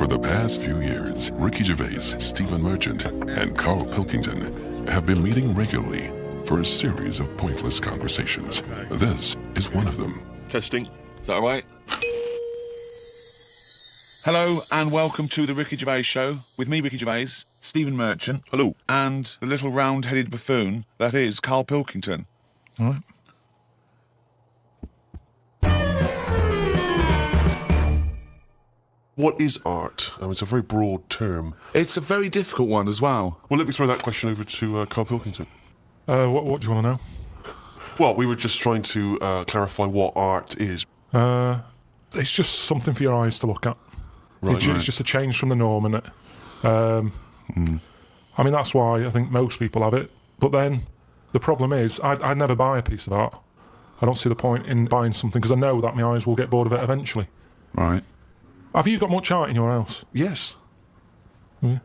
For the past few years, Ricky Gervais, Stephen Merchant, and Carl Pilkington have been meeting regularly for a series of pointless conversations. This is one of them. Testing. Is that all right? Hello and welcome to the Ricky Gervais Show with me, Ricky Gervais, Stephen Merchant. Hello. And the little round-headed buffoon that is Carl Pilkington. All right. What is art? It's a very broad term. It's a very difficult one as well. Well, let me throw that question over to Carl Pilkington. What do you want to know? Well, we were just trying to clarify what art is. It's just something for your eyes to look at. Right. It's just a change from the norm, isn't it? I mean, that's why I think most people have it. But then the problem is, I'd never buy a piece of art. I don't see the point in buying something because I know that my eyes will get bored of it eventually. Right. Have you got much art in your house? Yes. Yeah.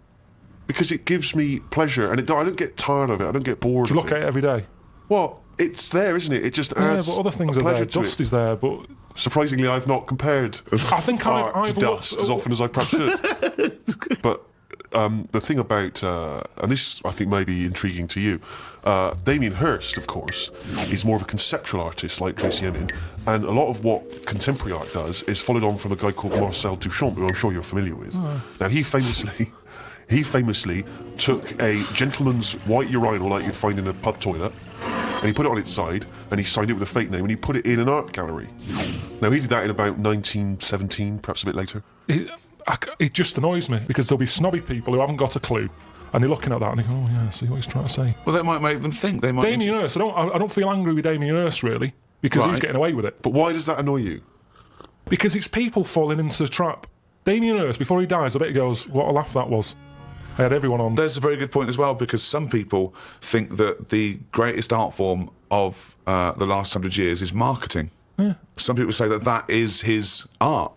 Because it gives me pleasure, and I don't get tired of it. I don't get bored. Do you of look at it every day? Well, it's there, isn't it? It just adds. Yeah, but other things a are pleasure there. to Dust it. is there, but Surprisingly, I've not compared I think art I've to dust as often as I perhaps should. But the thing about, and this I think may be intriguing to you, Damien Hirst, of course, is more of a conceptual artist like Tracy Emin, and a lot of what contemporary art does is followed on from a guy called Marcel Duchamp, who I'm sure you're familiar with. Now, he famously took a gentleman's white urinal like you'd find in a pub toilet, and he put it on its side, and he signed it with a fake name, and he put it in an art gallery. Now, he did that in about 1917, perhaps a bit later. it just annoys me because there'll be snobby people who haven't got a clue, and they're looking at that and they go, "Oh yeah, see what he's trying to say." Well, that might make them think. They might. Damien Hirst, I don't feel angry with Damien Hirst really because he's Right. getting away with it. But why does that annoy you? Because it's people falling into the trap. Damien Hirst, before he dies, I bet he goes, "What a laugh that was." I had everyone on. There's a very good point as well, because some people think that the greatest art form of the last 100 years is marketing. Yeah. Some people say that that is his art,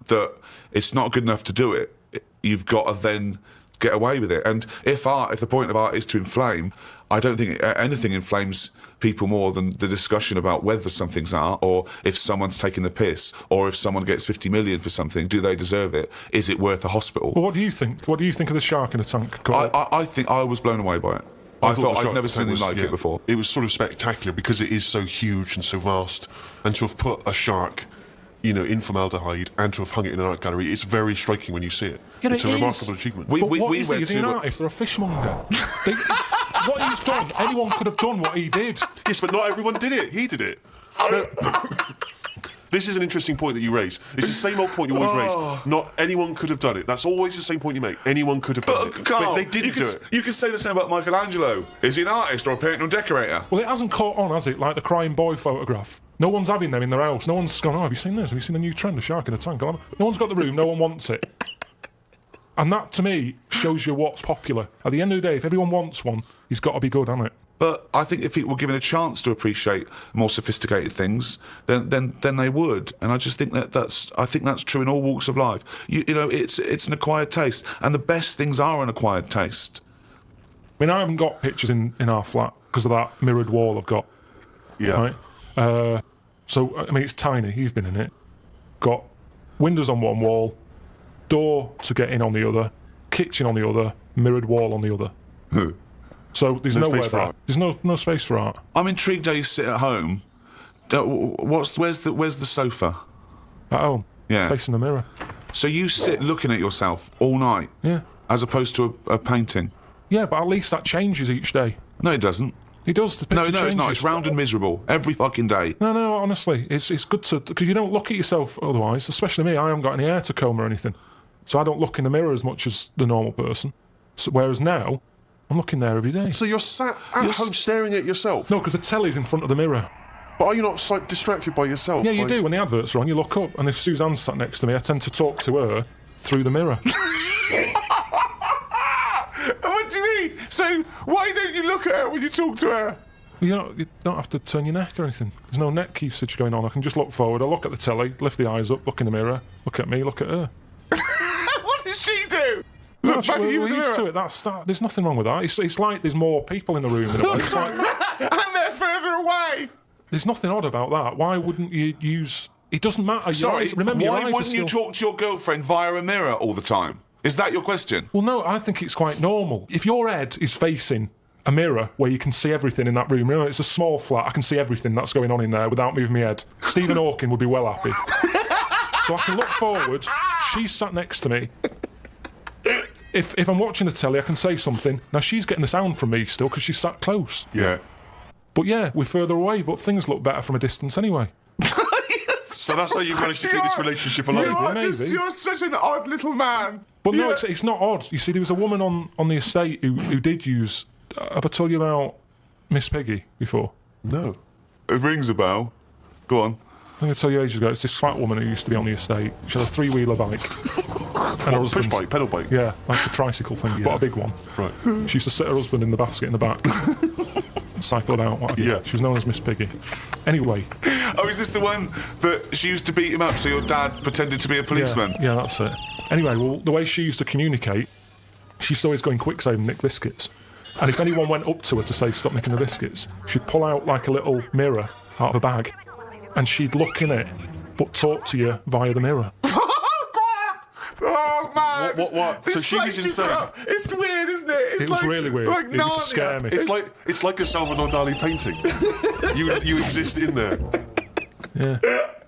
that it's not good enough to do it. You've got to then get away with it. And if the point of art is to inflame, I don't think anything inflames people more than the discussion about whether something's art, or if someone's taking the piss, or if someone gets 50 million for something, do they deserve it? Is it worth a hospital? Well, what do you think? What do you think of the shark in a tank? I think I was blown away by it. I thought I'd never seen anything like it before. It was sort of spectacular because it is so huge and so vast, and to have put a shark, in formaldehyde, and to have hung it in an art gallery, it's very striking when you see it. Yeah, it's it a is. remarkable achievement. But what is he? Is he an artist or a fishmonger? What he's done, anyone could have done what he did. Yes, but not everyone did it. He did it. This is an interesting point that you raise. It's the same old point you always raise. Not anyone could have done it. That's always the same point you make. Anyone could have done it. Carl, But they didn't do it. You could say the same about Michelangelo. Is he an artist or a painter or decorator? Well, it hasn't caught on, has it? Like the crying boy photograph. No one's having them in their house. No one's gone, "Oh, have you seen this? Have you seen the new trend, a shark in a tank?" No one's got the room. No one wants it. And that, to me, shows you what's popular. At the end of the day, if everyone wants one, he's got to be good, hasn't it? But I think if people were given a chance to appreciate more sophisticated things, then they would. And I just think that's true in all walks of life. It's an acquired taste, and the best things are an acquired taste. I mean, I haven't got pictures in our flat because of that mirrored wall I've got. Yeah. Right? So, I mean, it's tiny. You've been in it. Got windows on one wall, door to get in on the other, kitchen on the other, mirrored wall on the other. So there's No nowhere space for there. art. There's no space for art. I'm intrigued how you sit at home. Where's the sofa? At home. Yeah. Facing the mirror. So you sit looking at yourself all night, Yeah. as opposed to a painting. Yeah, but at least that changes each day. No, it doesn't. It does. The No, picture it's not. changes. It's round and miserable every fucking day. No, honestly. It's good to... Because you don't look at yourself otherwise. Especially me. I haven't got any hair to comb or anything. So I don't look in the mirror as much as the normal person. So, whereas now, I'm looking there every day. So you're sat at home staring at yourself? No, because the telly's in front of the mirror. But are you not distracted by yourself? Yeah, you do. When the adverts are on, you look up. And if Suzanne's sat next to me, I tend to talk to her through the mirror. What do you mean? So why don't you look at her when you talk to her? You don't have to turn your neck or anything. There's no neck usage going on. I can just look forward. I look at the telly, lift the eyes up, look in the mirror, look at me, look at her. What does she do? No, Look back at you we're in the used mirror. to it. There's nothing wrong with that. It's like there's more people in the room in a way. It's like, And they're further away. there's nothing odd about that. Why wouldn't you use It doesn't matter. Your Sorry, eyes, remember, your why eyes wouldn't are you still... talk to your girlfriend via a mirror all the time? Is that your question? Well, no, I think it's quite normal. If your head is facing a mirror where you can see everything in that room, you know, it's a small flat, I can see everything that's going on in there without moving my head. Stephen Hawking would be well happy. So I can look forward, she's sat next to me. If I'm watching the telly, I can say something. Now, she's getting the sound from me still because she's sat close. Yeah. But yeah, we're further away, but things look better from a distance anyway. So that's how you managed to keep this relationship alive? Maybe. You're such an odd little man. But no, it's not odd. You see, there was a woman on the estate who did use... have I told you about Miss Piggy before? No. It rings a bell. Go on. I think I told you ages ago, it's this fat woman who used to be on the estate. She had a three-wheeler bike. And her Push husband's- bike, pedal bike? Yeah, like a tricycle thing, but a big one. Right. She used to sit her husband in the basket in the back. Cycle it out. What have you. Yeah. She was known as Miss Piggy. Anyway. Oh, is this the one that she used to beat him up so your dad pretended to be a policeman? Yeah, that's it. Anyway, well, the way she used to communicate, she used to always go in quick save and nick biscuits. And if anyone went up to her to say stop nicking the biscuits, she'd pull out like a little mirror out of a bag and she'd look in it but talk to you via the mirror. Oh, God! Oh, man! What? So This she's place you've insane. got- It's weird, isn't it? It's It was really weird. Like It used to scare me. It's like a Salvador Dali painting. you exist in there. Yeah.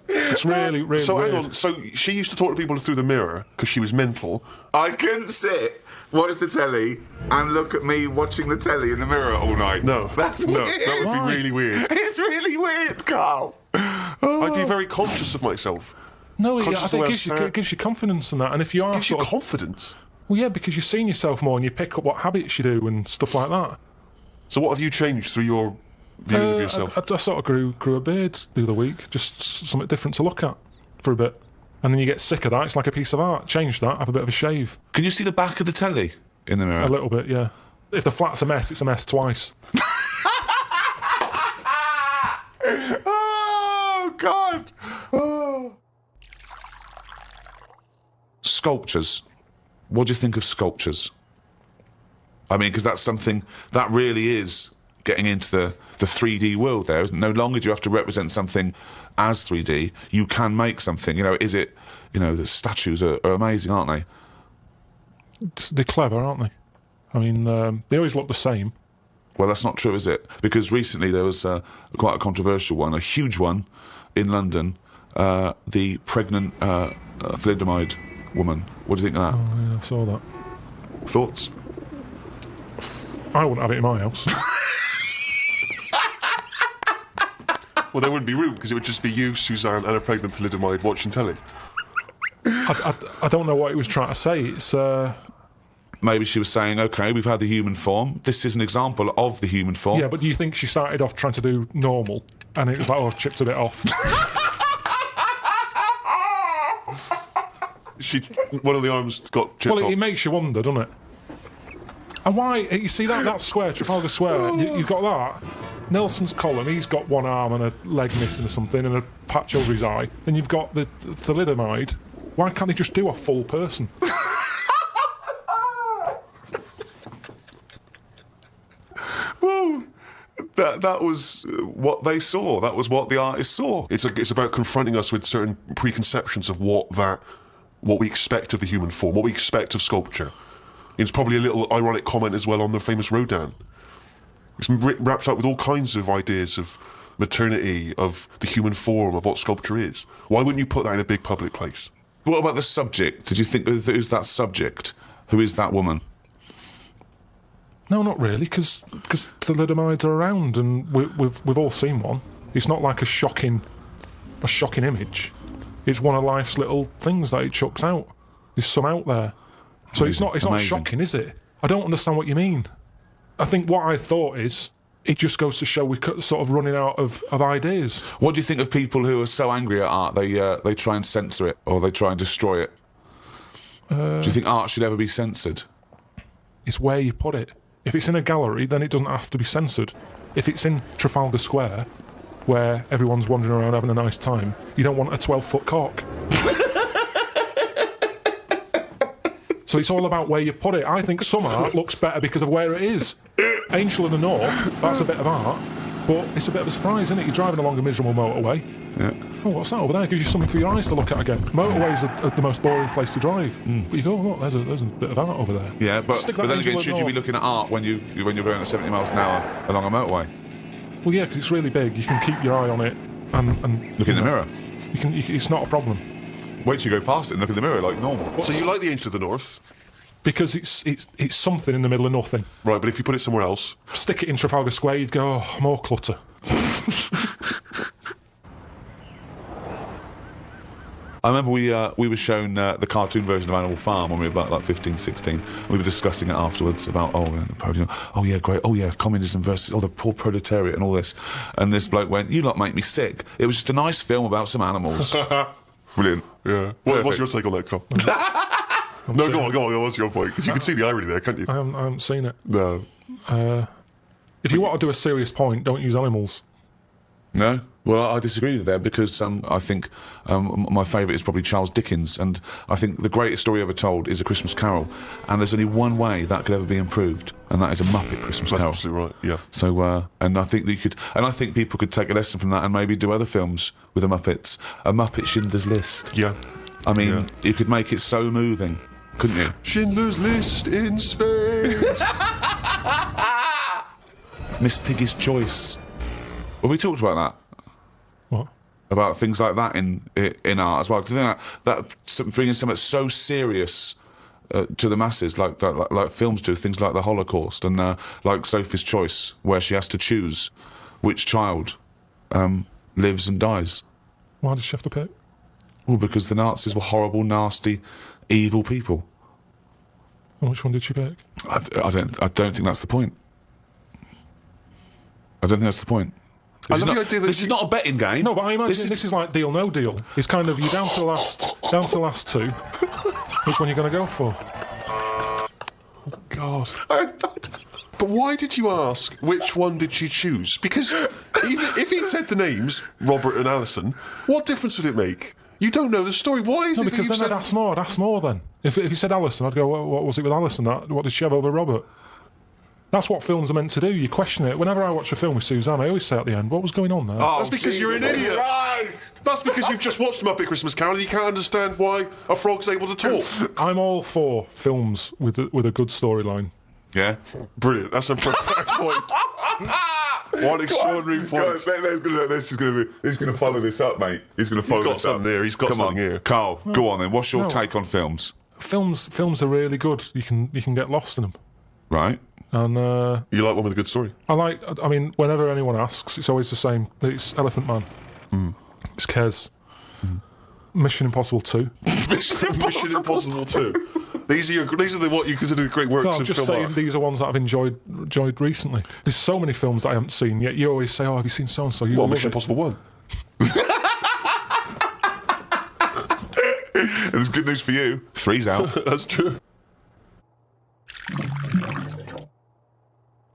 It's really, really So weird. hang on. So she used to talk to people through the mirror because she was mental. I couldn't sit, watch the telly, and look at me watching the telly in the mirror all night. No, That's no, weird. that would be really weird. It's really weird, Carl. I'd be very conscious of myself. No, Conscious I of think where it gives I'm you, sat. it gives you confidence in that. And if you are Gives you sort of... confidence. Well, yeah, because you've seen yourself more and you pick up what habits you do and stuff like that. So what have you changed through your viewing of yourself? I sort of grew a beard the other week, just something different to look at for a bit. And then you get sick of that. It's like a piece of art. Change that, have a bit of a shave. Can you see the back of the telly in the mirror? A little bit, yeah. If the flat's a mess, it's a mess twice. Oh, God. Oh. Sculptures. What do you think of sculptures? I mean, because that's something that really is getting into the 3D world there, isn't it? No longer do you have to represent something as 3D. You can make something. You know, is it... You know, the statues are amazing, aren't they? They're clever, aren't they? I mean, they always look the same. Well, that's not true, is it? Because recently there was quite a controversial one, a huge one in London, the pregnant thalidomide woman. What do you think of that? Oh, yeah, I saw that. Thoughts? I wouldn't have it in my house. Well, there wouldn't be room because it would just be you, Suzanne, and a pregnant thalidomide watching telly. I don't know what he was trying to say. It's... Maybe she was saying, OK, we've had the human form. This is an example of the human form. Yeah, but do you think she started off trying to do normal and it was like, oh, I've chipped a bit off? One of the arms got chipped Well, off. it makes you wonder, doesn't it? And why, you see that square, Trafalgar Square, you've got that. Nelson's column, he's got one arm and a leg missing or something and a patch over his eye. Then you've got the thalidomide. Why can't they just do a full person? Well, that was what they saw. That was what the artist saw. It's about confronting us with certain preconceptions of what we expect of the human form, what we expect of sculpture. It's probably a little ironic comment as well on the famous Rodin. It's wrapped up with all kinds of ideas of maternity, of the human form, of what sculpture is. Why wouldn't you put that in a big public place? What about the subject? Did you think who's that subject? Who is that woman? No, not really, because thalidomides are around and we've all seen one. It's not like a shocking image. It's one of life's little things that it chucks out. There's some out there. So it's not Amazing. shocking, is it? I don't understand what you mean. I think what I thought is, it just goes to show we're sort of running out of ideas. What do you think of people who are so angry at art they try and censor it or they try and destroy it? Do you think art should ever be censored? It's where you put it. If it's in a gallery, then it doesn't have to be censored. If it's in Trafalgar Square, where everyone's wandering around having a nice time, you don't want a 12-foot cock. So it's all about where you put it. I think some art looks better because of where it is. Angel of the North, that's a bit of art, but it's a bit of a surprise, isn't it? You're driving along a miserable motorway, Yeah. Oh, what's that over there? It gives you something for your eyes to look at again. Motorways are the most boring place to drive. But you go, oh, look, there's a bit of art over there. Yeah, but Stick that then into again, a should you be door. looking at art when you're going at 70 miles an hour along a motorway? Well, yeah, because it's really big. You can keep your eye on it and Look in the mirror. It's not a problem Wait till you go past it and look in the mirror like normal. So you like the Ancient of the North, because it's something in the middle of nothing. right? But if you put it somewhere else, Stick it in Trafalgar Square, you'd go, oh, more clutter. I remember we were shown the cartoon version of Animal Farm when we were about like 15, 16. We were discussing it afterwards about, Napoleon, oh yeah, great, oh yeah, communism versus, the poor proletariat and all this. And this bloke went, you lot make me sick. It was just a nice film about some animals. Brilliant. yeah. What's your take on that, Carl? No, go on. What's your point? Because you can see the irony there, can't you? I haven't seen it. No. If you want to do a serious point, don't use animals. No? Well, I disagree with that because I think my favourite is probably Charles Dickens, and I think the greatest story ever told is A Christmas Carol, and there's only one way that could ever be improved, and that is a Muppet Christmas That's Carol. absolutely right. Yeah. So, and I think that you could, and I think people could take a lesson from that and maybe do other films with the Muppets. A Muppet Schindler's List. Yeah. I mean, Yeah. you could make it so moving, couldn't you? Schindler's List in space. Miss Piggy's Choice. Have we talked about that? What? About things like that in art as well. Do you think that bringing something so serious to the masses, like films do, things like the Holocaust and like Sophie's Choice, where she has to choose which child lives and dies? Why does she have to pick? Well, because the Nazis were horrible, nasty, evil people. And which one did she pick? I don't think that's the point. I don't think that's the point. I love the idea that This is not a betting game. No, but I imagine this is like Deal No Deal. It's kind of, you're down to the last two. Which one are you going to go for? God. But why did you ask which one did she choose? Because even if he'd said the names, Robert and Alison, what difference would it make? You don't know the story. Why is No, it that because you've then I'd ask more then. If you said Alison, I'd go, what was it with Alison? What did she have over Robert? That's what films are meant to do. You question it. Whenever I watch a film with Suzanne, I always say at the end, what was going on there? That's because you're an idiot. Christ. That's because you've just watched Muppet Christmas Carol and you can't understand why a frog's able to talk. I'm all for films with a good storyline. Yeah. Brilliant. That's a perfect point. What extraordinary point. He's going to follow this up, mate. He's going to follow got this up. something there. He's got Come something on. here. Carl, go on then. What's your No. take on films? Films are really good. You can get lost in them. Right. You And like one with a good story? I mean, whenever anyone asks, it's always the same. It's Elephant Man. It's Kez. Mission Impossible 2. Mission Impossible 2. These are what you consider great works No, I'm of just film saying art. these are ones that I've enjoyed recently. There's so many films that I haven't seen, yet you always say, oh, have you seen so-and-so? You Well, love Mission it. Impossible 1. There's good news for you. 3's out. That's true.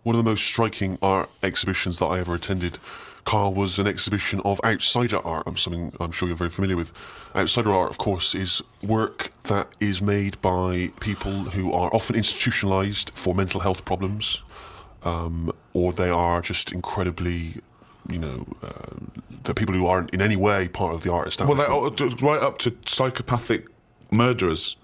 One of the most striking art exhibitions that I ever attended, Carl, was an exhibition of outsider art. Something I'm sure you're very familiar with. Outsider art, of course, is work that is made by people who are often institutionalised for mental health problems, or they are just incredibly, the people who aren't in any way part of the art Well, establishment. they're right up to psychopathic murderers,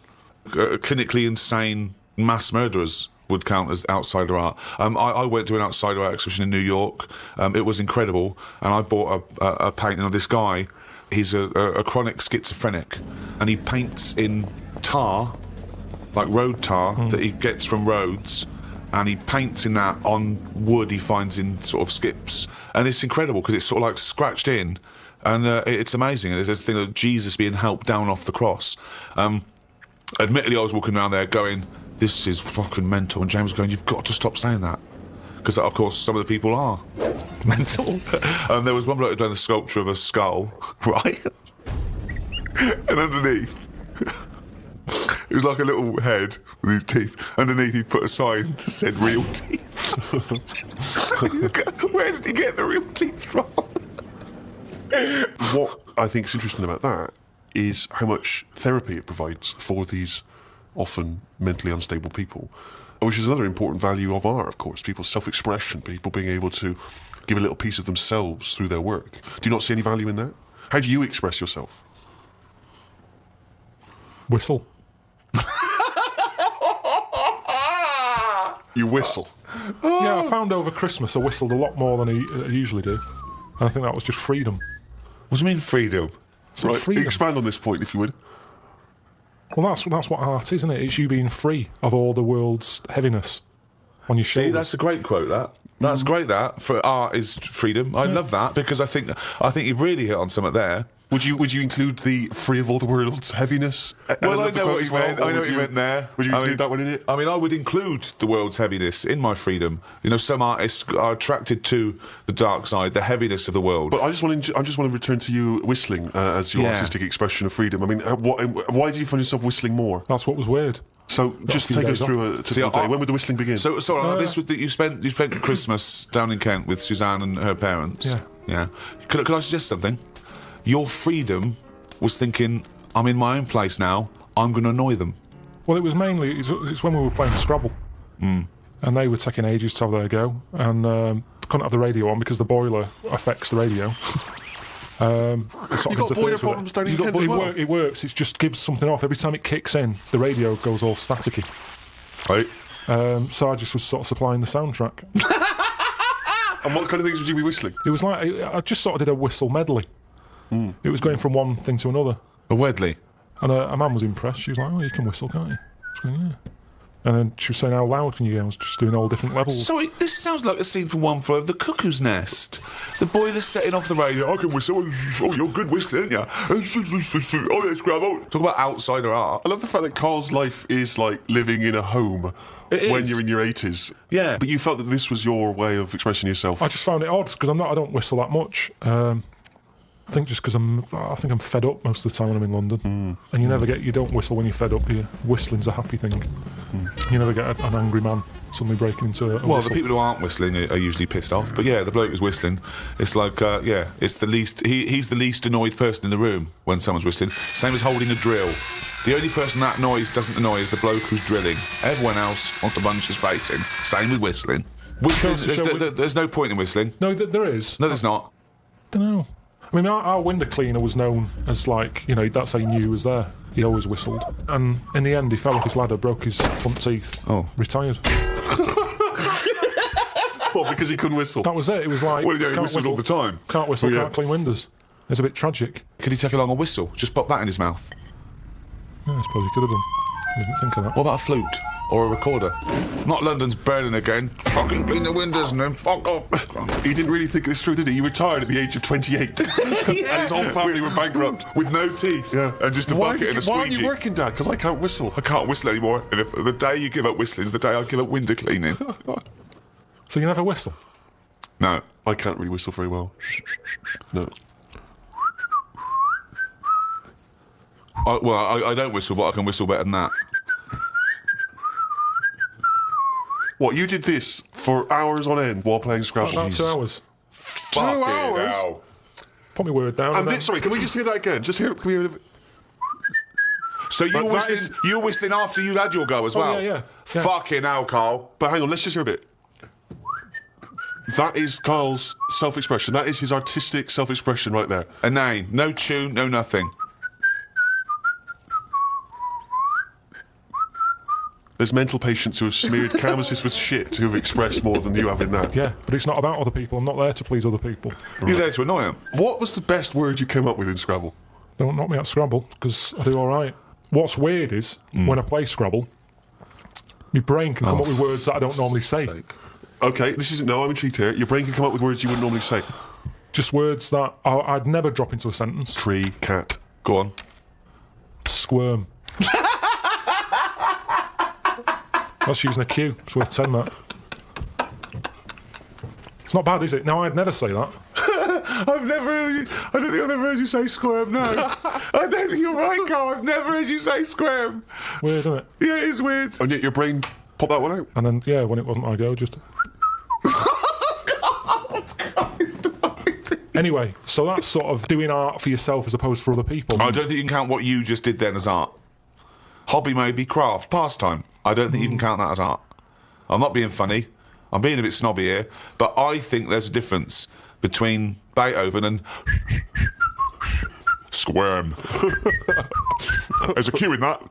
clinically insane mass murderers would count as outsider art. I went to an outsider art exhibition in New York. It was incredible, and I bought a painting of this guy. He's a chronic schizophrenic, and he paints in tar, like road tar, that he gets from roads, and he paints in that on wood he finds in sort of skips. And it's incredible because it's sort of like scratched in, and it's amazing. There's this thing of Jesus being helped down off the cross. Admittedly, I was walking around there going, this is fucking mental. And James was going, you've got to stop saying that. Because, of course, some of the people are mental. There was one bloke who done a sculpture of a skull, right? And underneath, it was like a little head with his teeth. Underneath, he put a sign that said real teeth. Where did he get the real teeth from? What I think is interesting about that is how much therapy it provides for these often mentally unstable people, which is another important value of art, of course. People's self-expression, people being able to give a little piece of themselves through their work. Do you not see any value in that? How do you express yourself? Whistle. You whistle. Yeah, I found over Christmas I whistled a lot more than I usually do. And I think that was just freedom. What do you mean freedom? So Right, freedom. expand on this point, if you would. Well, that's what art is, isn't it? It's you being free of all the world's heaviness on your shoulders. See, that's a great quote, that. That's great, that. For art is freedom. I love that, because I think you've really hit on something there. Would you include the free of all the world's heaviness? Well, I know what you meant. I know what you meant there. Would you include that one in it? I mean, I would include the world's heaviness in my freedom. You know, some artists are attracted to the dark side, the heaviness of the world. But I just want to return to you whistling as your artistic expression of freedom. I mean, why do you find yourself whistling more? That's what was weird. So just take us through a typical day. When would the whistling begin? So this was that you spent Christmas down in Kent with Suzanne and her parents. Yeah. Yeah. Could I suggest something? Your freedom was thinking, I'm in my own place now, I'm going to annoy them. Well, it was mainly, it's when we were playing Scrabble. And they were taking ages to have their go. And couldn't have the radio on because the boiler affects the radio. You've got boiler problems down in Kent as well? It works, it just gives something off. Every time it kicks in, the radio goes all staticky. Right. So I just was sort of supplying the soundtrack. And what kind of things would you be whistling? It was like, I just sort of did a whistle medley. It was going from one thing to another. A Wedley. And a man was impressed. She was like, "Oh, you can whistle, can't you?" I was going, "Yeah." And then she was saying, "How loud can you go?" I was just doing all different levels. Sorry, this sounds like a scene from One Flew Over the Cuckoo's Nest. The boiler's setting off the radio. I can whistle. Oh, you're good whistler, aren't you? Oh, let's grab out. Talk about outsider art. I love the fact that Carl's life is like living in a home when you're in your 80s. Yeah. But you felt that this was your way of expressing yourself. I just found it odd because I don't whistle that much. I think just because I think I'm fed up most of the time when I'm in London. And you don't whistle when you're fed up. Whistling's a happy thing. You never get an angry man suddenly breaking into a Well, whistle. the people who aren't whistling are usually pissed off. But yeah, the bloke who's whistling, it's like, it's the least. He's the least annoyed person in the room when someone's whistling. Same as holding a drill. The only person that noise doesn't annoy is the bloke who's drilling. Everyone else wants to punch his face in. Same with whistling. Whistling, there's no point in whistling. No, there is. No, there's not. Don't know. I mean, our window cleaner was known as that's how you knew he was there. He always whistled. And in the end, he fell off his ladder, broke his front teeth, retired. What, because he couldn't whistle? That was it. It was like, Well, yeah, he can't whistles all the time. Can't whistle, Yeah. can't clean windows. It's a bit tragic. Could he take along a whistle? Just pop that in his mouth. Yeah, I suppose he could have done. I didn't think of that. What about a flute? Or a recorder? Not London's burning again. Fucking clean the windows and then fuck off. He didn't really think this through, did he? He retired at the age of 28. And his whole family were bankrupt. With no teeth. Yeah. And just a Why bucket and a aren't you squeegee. working, Dad? Because I can't whistle. I can't whistle anymore. And if the day you give up whistling is the day I give up window cleaning. So you never whistle? No. I can't really whistle very well. No. I don't whistle, but I can whistle better than that. What, you did this for hours on end while playing Scrabble? About 2 hours. 2 hours? Hell. Put my word down. And sorry, can we just hear that again? Just hear it. Can we hear it? So you were But that whistling, you were whistling after you had your go as well? yeah. Fucking hell, Carl. But hang on, let's just hear a bit. That is Carl's self-expression. That is his artistic self-expression right there. A name. No tune, no nothing. There's mental patients who have smeared canvases with shit who have expressed more than you have in that. Yeah, but it's not about other people. I'm not there to please other people. You're there to annoy him. What was the best word you came up with in Scrabble? Don't knock me out Scrabble, because I do all right. What's weird is, when I play Scrabble, my brain can come up with words that I don't normally say. Okay, I'm intrigued here. Your brain can come up with words you wouldn't normally say. Just words that I'd never drop into a sentence. Tree, cat. Go on. Squirm. That's using a Q. It's worth 10, that. It's not bad, is it? No, I'd never say that. I don't think I've ever heard you say squirm, no. I don't think you're right, Carl. I've never heard you say squirm. Weird, isn't it? Yeah, it is weird. And yet your brain popped that one out. And then, yeah, when it wasn't my go, just... Anyway, so that's sort of doing art for yourself as opposed for other people. I don't think you can count what you just did then as art. Hobby maybe, craft, pastime. I don't think you can count that as art. I'm not being funny. I'm being a bit snobby here. But I think there's a difference between Beethoven and Squirm. There's a cue in that.